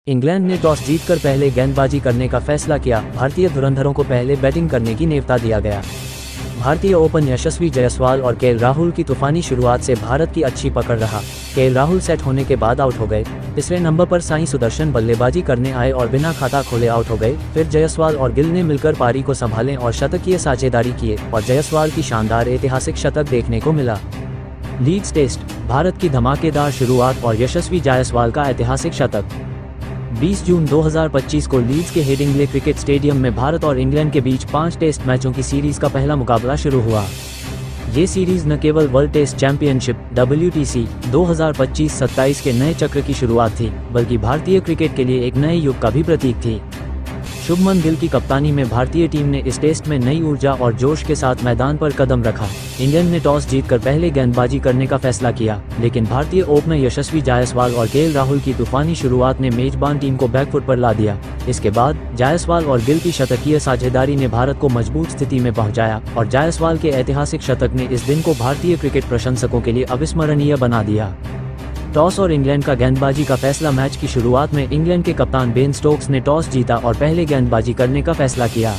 England ने toss जीतकर पहले गेंदबाजी करने का फैसला किया। भारतीय धुरंधरों को पहले बैटिंग करने की नेवता दिया गया। भारतीय ओपन यशस्वी जायसवाल और केएल राहुल की तूफानी शुरुआत से भारत की अच्छी पकड़ रहा। केएल राहुल सेट होने के बाद आउट हो गए। तीसरे नंबर पर साई सुदर्शन बल्लेबाजी करने आए और बिना खाता खोले आउट हो गए। फिर जायसवाल और गिल ने मिलकर पारी को संभालें और शतकीय साझेदारी किए और जायसवाल की शानदार ऐतिहासिक शतक देखने को मिला। लीड्स टेस्ट, भारत की धमाकेदार शुरुआत और यशस्वी जायसवाल का ऐतिहासिक शतक। 20 जून 2025 को लीड्स के हेडिंग्ले क्रिकेट स्टेडियम में भारत और इंग्लैंड के बीच 5 टेस्ट मैचों की सीरीज का पहला मुकाबला शुरू हुआ। ये सीरीज न केवल वर्ल्ड टेस्ट चैंपियनशिप WTC 2025-27 के नए चक्र की शुरुआत थी, बल्कि भारतीय क्रिकेट के लिए एक नए युग का भी प्रतीक थी। शुभमन गिल की कप्तानी में भारतीय टीम ने इस टेस्ट में नई ऊर्जा और जोश के साथ मैदान पर कदम रखा। इंग्लैंड ने टॉस जीतकर पहले गेंदबाजी करने का फैसला किया, लेकिन भारतीय ओपनर यशस्वी जायसवाल और केएल राहुल की तूफानी शुरुआत ने मेजबान टीम को बैकफुट पर ला दिया। इसके बाद जायसवाल और गिल की शतकीय साझेदारी ने भारत को मजबूत स्थिति में पहुंचाया और जायसवाल के ऐतिहासिक शतक ने इस दिन को भारतीय क्रिकेट प्रशंसकों के लिए अविस्मरणीय बना दिया। टॉस और इंग्लैंड का गेंदबाजी का फैसला। मैच की शुरुआत में इंग्लैंड के कप्तान बेन स्टोक्स ने टॉस जीता और पहले गेंदबाजी करने का फैसला किया।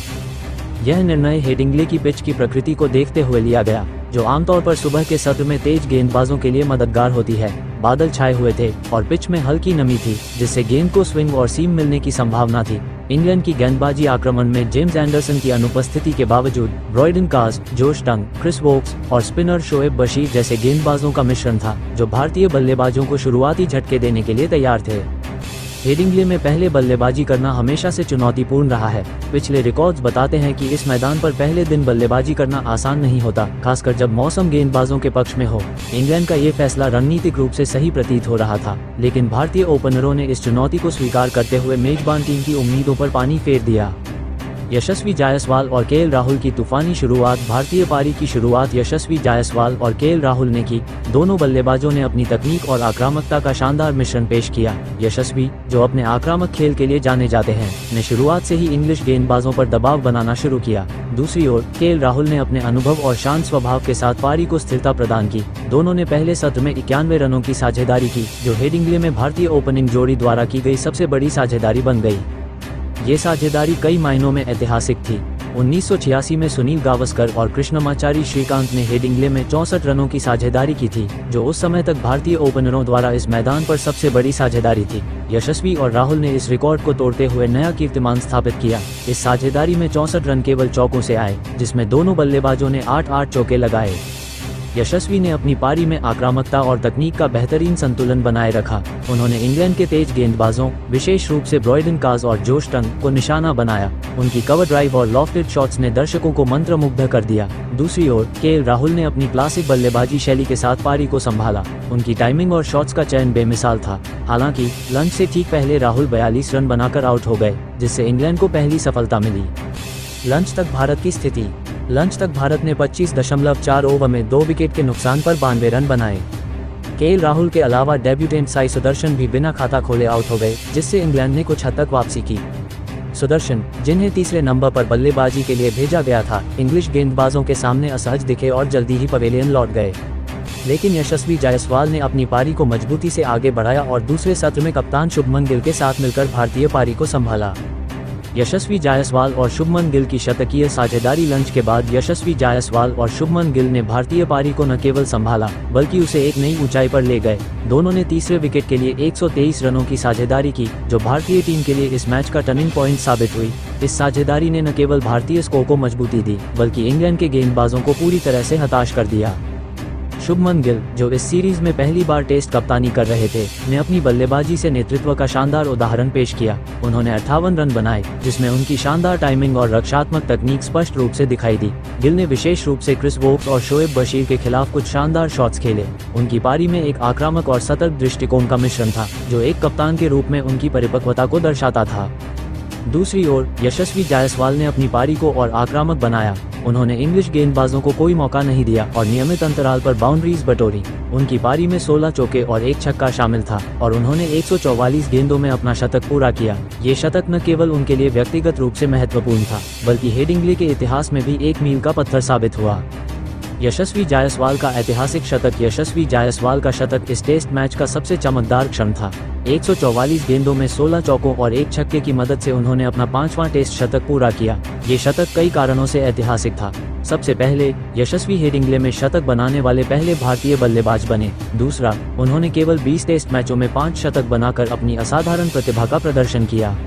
यह निर्णय हेडिंग्ले की पिच की प्रकृति को देखते हुए लिया गया, जो आमतौर पर सुबह के सत्र में तेज गेंदबाजों के लिए मददगार होती है। बादल छाए हुए थे और पिच में हल्की नमी थी, जिससे गेंद को स्विंग और सीम मिलने की संभावना थी। इंग्लैंड की गेंदबाजी आक्रमण में जेम्स एंडरसन की अनुपस्थिति के बावजूद ब्रॉयडन काज, जोश टंग, क्रिस वोक्स और स्पिनर शोएब बशीर जैसे गेंदबाजों का मिश्रण था, जो भारतीय बल्लेबाजों को शुरुआती झटके देने के लिए तैयार थे। हेडिंग्ले में पहले बल्लेबाजी करना हमेशा से चुनौतीपूर्ण रहा है। पिछले रिकॉर्ड्स बताते हैं कि इस मैदान पर पहले दिन बल्लेबाजी करना आसान नहीं होता, खासकर जब मौसम गेंदबाजों के पक्ष में हो। इंग्लैंड का ये फैसला रणनीतिक रूप से सही प्रतीत हो रहा था, लेकिन भारतीय ओपनरों ने इस चुनौती को स्वीकार करते हुए मेजबान टीम की उम्मीदों पर पानी फेर दिया। यशस्वी जायसवाल और केएल राहुल की तूफानी शुरुआत। भारतीय पारी की शुरुआत यशस्वी जायसवाल और केएल राहुल ने की। दोनों बल्लेबाजों ने अपनी तकनीक और आक्रामकता का शानदार मिश्रण पेश किया। यशस्वी, जो अपने आक्रामक खेल के लिए जाने जाते हैं, ने शुरुआत से ही इंग्लिश गेंदबाजों पर दबाव बनाना शुरू किया। दूसरी ओर केएल राहुल ने अपने अनुभव और शांत स्वभाव के साथ पारी को स्थिरता प्रदान की। दोनों ने पहले सत्र में 91 रनों की साझेदारी की, जो हेडिंग्ले में भारतीय ओपनिंग जोड़ी द्वारा की गई सबसे बड़ी साझेदारी बन गई। ये साझेदारी कई मायनों में ऐतिहासिक थी। 1986 में सुनील गावस्कर और कृष्णमाचारी श्रीकांत ने हेडिंग्ले में 64 रनों की साझेदारी की थी, जो उस समय तक भारतीय ओपनरों द्वारा इस मैदान पर सबसे बड़ी साझेदारी थी। यशस्वी और राहुल ने इस रिकॉर्ड को तोड़ते हुए नया कीर्तिमान स्थापित किया। इस साझेदारी में 64 रन केवल चौकों से आए, जिसमें दोनों बल्लेबाजों ने 8-8 चौके लगाए। यशस्वी ने अपनी पारी में आक्रामकता और तकनीक का बेहतरीन संतुलन बनाए रखा। उन्होंने इंग्लैंड के तेज गेंदबाजों, विशेष रूप से ब्रॉयडन काज और जोश टंग को निशाना बनाया। उनकी कवर ड्राइव और लॉफ्टेड शॉट्स ने दर्शकों को मंत्रमुग्ध कर दिया। दूसरी ओर केएल राहुल ने अपनी क्लासिक बल्लेबाजी शैली के साथ पारी को संभाला। उनकी टाइमिंग और शॉट्स का चयन बेमिसाल था। हालांकि लंच से ठीक पहले राहुल 42 रन बनाकर आउट हो गए, जिससे इंग्लैंड को पहली सफलता मिली। लंच तक भारत की स्थिति। लंच तक भारत ने 25.4 ओवर में 2 विकेट के नुकसान पर 92 रन बनाए। केएल राहुल के अलावा डेब्यूटेंट साई सुदर्शन भी बिना खाता खोले आउट हो गए, जिससे इंग्लैंड ने कुछ हद तक वापसी की। सुदर्शन, जिन्हें तीसरे नंबर पर बल्लेबाजी के लिए भेजा गया था, इंग्लिश गेंदबाजों के सामने असहज दिखे और जल्दी ही पवेलियन लौट गए। लेकिन यशस्वी जायसवाल ने अपनी पारी को मजबूती से आगे बढ़ाया और दूसरे सत्र में कप्तान शुभमन गिल के साथ मिलकर भारतीय पारी को संभाला। यशस्वी जायसवाल और शुभमन गिल की शतकीय साझेदारी। लंच के बाद यशस्वी जायसवाल और शुभमन गिल ने भारतीय पारी को न केवल संभाला, बल्कि उसे एक नई ऊंचाई पर ले गए। दोनों ने तीसरे विकेट के लिए 123 रनों की साझेदारी की, जो भारतीय टीम के लिए इस मैच का टर्निंग पॉइंट साबित हुई। इस साझेदारी ने न केवल भारतीय स्कोर को मजबूती दी, बल्कि इंग्लैंड के गेंदबाजों को पूरी तरह से हताश कर दिया। शुभमन गिल, जो इस सीरीज में पहली बार टेस्ट कप्तानी कर रहे थे, ने अपनी बल्लेबाजी से नेतृत्व का शानदार उदाहरण पेश किया। उन्होंने 58 रन बनाए, जिसमें उनकी शानदार टाइमिंग और रक्षात्मक तकनीक स्पष्ट रूप से दिखाई दी। गिल ने विशेष रूप से क्रिस वोक्स और शोएब बशीर के खिलाफ कुछ शानदार शॉट्स खेले। उनकी पारी में एक आक्रामक और सतर्क दृष्टिकोण का मिश्रण था, जो एक कप्तान के रूप में उनकी परिपक्वता को दर्शाता था। दूसरी ओर यशस्वी जायसवाल ने अपनी पारी को और आक्रामक बनाया। उन्होंने इंग्लिश गेंदबाजों को कोई मौका नहीं दिया और नियमित अंतराल पर बाउंड्रीज बटोरी। उनकी पारी में 16 चौके और 1 छक्का शामिल था और उन्होंने 144 गेंदों में अपना शतक पूरा किया। ये शतक न केवल उनके लिए व्यक्तिगत रूप से महत्वपूर्ण था, बल्कि हेडिंग्ले के इतिहास में भी एक मील का पत्थर साबित हुआ। यशस्वी जायसवाल का ऐतिहासिक शतक। यशस्वी जायसवाल का शतक इस टेस्ट मैच का सबसे चमकदार क्षण था। 144 गेंदों में 16 चौकों और एक छक्के की मदद से उन्होंने अपना 5वां टेस्ट शतक पूरा किया। ये शतक कई कारणों से ऐतिहासिक था। सबसे पहले, यशस्वी हेडिंग्ले में शतक बनाने वाले पहले भारतीय बल्लेबाज बने। दूसरा, उन्होंने केवल 20 टेस्ट मैचों में 5 शतक बनाकर अपनी असाधारण प्रतिभा का प्रदर्शन किया।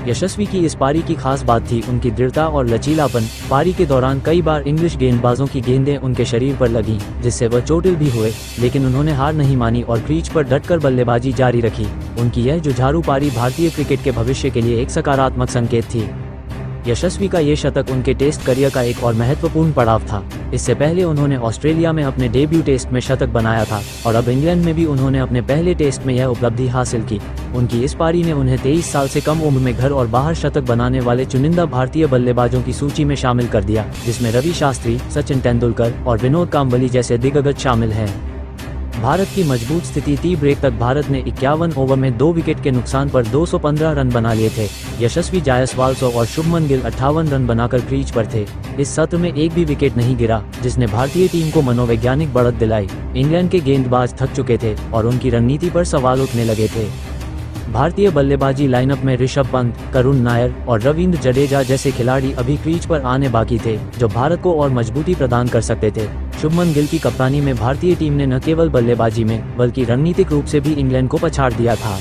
यशस्वी की इस पारी की खास बात थी उनकी दृढ़ता और लचीलापन। पारी के दौरान कई बार इंग्लिश गेंदबाजों की गेंदें उनके शरीर पर लगीं, जिससे वह चोटिल भी हुए, लेकिन उन्होंने हार नहीं मानी और क्रीज पर डटकर बल्लेबाजी जारी रखी। उनकी यह जुझारू पारी भारतीय क्रिकेट के भविष्य के लिए एक सकारात्मक संकेत थी। यशस्वी का ये शतक उनके टेस्ट करियर का एक और महत्वपूर्ण पड़ाव था। इससे पहले उन्होंने ऑस्ट्रेलिया में अपने डेब्यू टेस्ट में शतक बनाया था और अब इंग्लैंड में भी उन्होंने अपने पहले टेस्ट में यह उपलब्धि हासिल की। उनकी इस पारी ने उन्हें 23 साल से कम उम्र में घर और बाहर शतक बनाने वाले चुनिंदा भारतीय बल्लेबाजों की सूची में शामिल कर दिया, जिसमें रवि शास्त्री, सचिन तेंदुलकर और विनोद कांबली जैसे दिग्गज शामिल हैं। भारत की मजबूत स्थिति। टी ब्रेक तक भारत ने 51 ओवर में 2 विकेट के नुकसान पर 215 रन बना लिए थे। यशस्वी जायसवाल 100 और शुभमन गिल 58 रन बनाकर क्रीज पर थे। इस सत्र में एक भी विकेट नहीं गिरा, जिसने भारतीय टीम को मनोवैज्ञानिक बढ़त दिलाई। इंग्लैंड के गेंदबाज थक चुके थे और उनकी रणनीति पर सवाल उठने लगे थे। भारतीय बल्लेबाजी लाइनअप में ऋषभ पंत, करुण नायर और रविंद्र जडेजा जैसे खिलाड़ी अभी क्रीज पर आने बाकी थे, जो भारत को और मजबूती प्रदान कर सकते थे। शुभमन गिल की कप्तानी में भारतीय टीम ने न केवल बल्लेबाजी में बल्कि रणनीतिक रूप से भी इंग्लैंड को पछाड़ दिया था।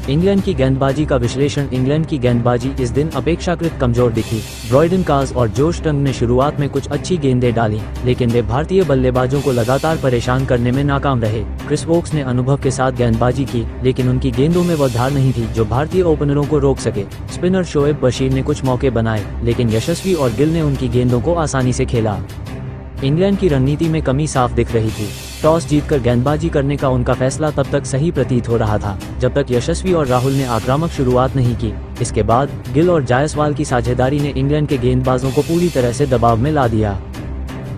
इंग्लैंड की गेंदबाजी का विश्लेषण। इंग्लैंड की गेंदबाजी इस दिन अपेक्षाकृत कमजोर दिखी। ब्रॉयडन काज और जोश टंग ने शुरुआत में कुछ अच्छी गेंदें डाली, लेकिन वे भारतीय बल्लेबाजों को लगातार परेशान करने में नाकाम रहे। क्रिस वोक्स ने अनुभव के साथ गेंदबाजी की, लेकिन उनकी गेंदों में वह धार नहीं थी जो भारतीय ओपनरों को रोक सके। स्पिनर शोएब बशीर ने कुछ मौके बनाए, लेकिन यशस्वी और गिल ने उनकी गेंदों को आसानी से खेला। इंग्लैंड की रणनीति में कमी साफ दिख रही थी। टॉस जीतकर गेंदबाजी करने का उनका फैसला तब तक सही प्रतीत हो रहा था, जब तक यशस्वी और राहुल ने आक्रामक शुरुआत नहीं की। इसके बाद गिल और जायसवाल की साझेदारी ने इंग्लैंड के गेंदबाजों को पूरी तरह से दबाव में ला दिया।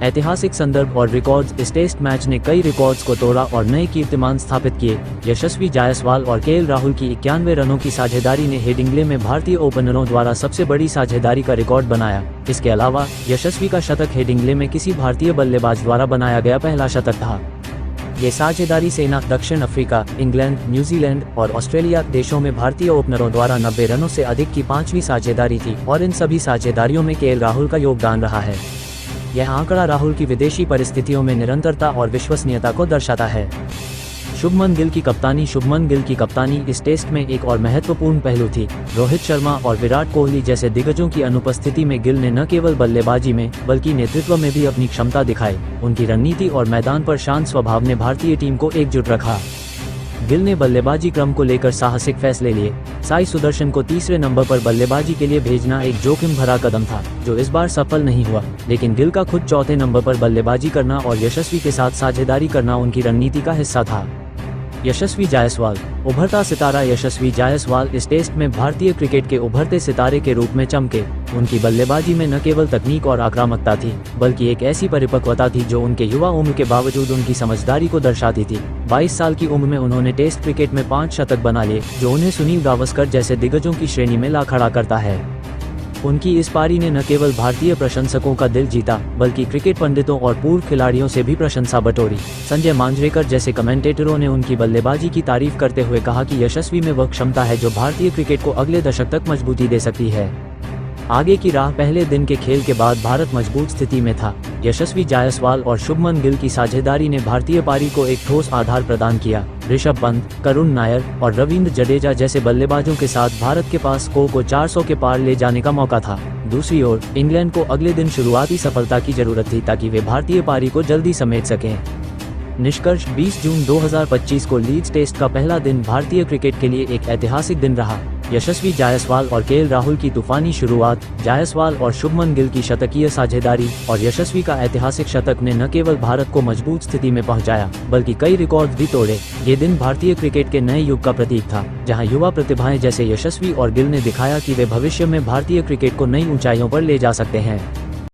ऐतिहासिक संदर्भ और रिकॉर्ड्स। इस टेस्ट मैच ने कई रिकॉर्ड्स को तोड़ा और नए कीर्तिमान स्थापित किए। यशस्वी जायसवाल और केएल राहुल की 91 रनों की साझेदारी ने हेडिंग्ले में भारतीय ओपनरों द्वारा सबसे बड़ी साझेदारी का रिकॉर्ड बनाया। इसके अलावा यशस्वी का शतक हेडिंग्ले में किसी भारतीय बल्लेबाज द्वारा बनाया गया पहला शतक था। ये साझेदारी सेना दक्षिण अफ्रीका, इंग्लैंड, न्यूजीलैंड और ऑस्ट्रेलिया देशों में भारतीय ओपनरों द्वारा 90 रनों से अधिक की 5वीं साझेदारी थी और इन सभी साझेदारियों में केएल राहुल का योगदान रहा है। यह आंकड़ा राहुल की विदेशी परिस्थितियों में निरंतरता और विश्वसनीयता को दर्शाता है। शुभमन गिल की कप्तानी। शुभमन गिल की कप्तानी इस टेस्ट में एक और महत्वपूर्ण पहलू थी। रोहित शर्मा और विराट कोहली जैसे दिग्गजों की अनुपस्थिति में गिल ने न केवल बल्लेबाजी में बल्कि नेतृत्व में भी अपनी क्षमता दिखाई। उनकी रणनीति और मैदान पर शांत स्वभाव ने भारतीय टीम को एकजुट रखा। गिल ने बल्लेबाजी क्रम को लेकर साहसिक फैसले लिए। साई सुदर्शन को तीसरे नंबर पर बल्लेबाजी के लिए भेजना एक जोखिम भरा कदम था, जो इस बार सफल नहीं हुआ, लेकिन गिल का खुद चौथे नंबर पर बल्लेबाजी करना और यशस्वी के साथ साझेदारी करना उनकी रणनीति का हिस्सा था। यशस्वी जायसवाल। उभरता सितारा। यशस्वी जायसवाल इस टेस्ट में भारतीय क्रिकेट के उभरते सितारे के रूप में चमके। उनकी बल्लेबाजी में न केवल तकनीक और आक्रामकता थी, बल्कि एक ऐसी परिपक्वता थी जो उनके युवा उम्र के बावजूद उनकी समझदारी को दर्शाती थी। 22 साल की उम्र में उन्होंने टेस्ट क्रिकेट में 5 शतक बना लिए, जो उन्हें सुनील गावस्कर जैसे दिग्गजों की श्रेणी में ला खड़ा करता है। उनकी इस पारी ने न केवल भारतीय प्रशंसकों का दिल जीता, बल्कि क्रिकेट पंडितों और पूर्व खिलाड़ियों से भी प्रशंसा बटोरी। संजय मांजरेकर जैसे कमेंटेटरों ने उनकी बल्लेबाजी की तारीफ करते हुए कहा कि यशस्वी में वह क्षमता है जो भारतीय क्रिकेट को अगले दशक तक मजबूती दे सकती है। आगे की राह। पहले दिन के खेल के बाद भारत मजबूत स्थिति में था। यशस्वी जायसवाल और शुभमन गिल की साझेदारी ने भारतीय पारी को एक ठोस आधार प्रदान किया। ऋषभ पंत, करुण नायर और रविंद्र जडेजा जैसे बल्लेबाजों के साथ भारत के पास स्कोर को 400 के पार ले जाने का मौका था। दूसरी ओर इंग्लैंड को अगले दिन शुरुआती सफलता की जरूरत थी ताकि वे भारतीय पारी को जल्दी समेट सकें। निष्कर्ष। 20 जून 2025 को लीड्स टेस्ट का पहला दिन भारतीय क्रिकेट के लिए एक ऐतिहासिक दिन रहा। यशस्वी जायसवाल और केएल राहुल की तूफानी शुरुआत, जायसवाल और शुभमन गिल की शतकीय साझेदारी और यशस्वी का ऐतिहासिक शतक ने न केवल भारत को मजबूत स्थिति में पहुंचाया, बल्कि कई रिकॉर्ड भी तोड़े। ये दिन भारतीय क्रिकेट के नए युग का प्रतीक था, जहां युवा प्रतिभाएं जैसे यशस्वी और गिल ने दिखाया कि वे भविष्य में भारतीय क्रिकेट को नई ऊंचाइयों पर ले जा सकते हैं।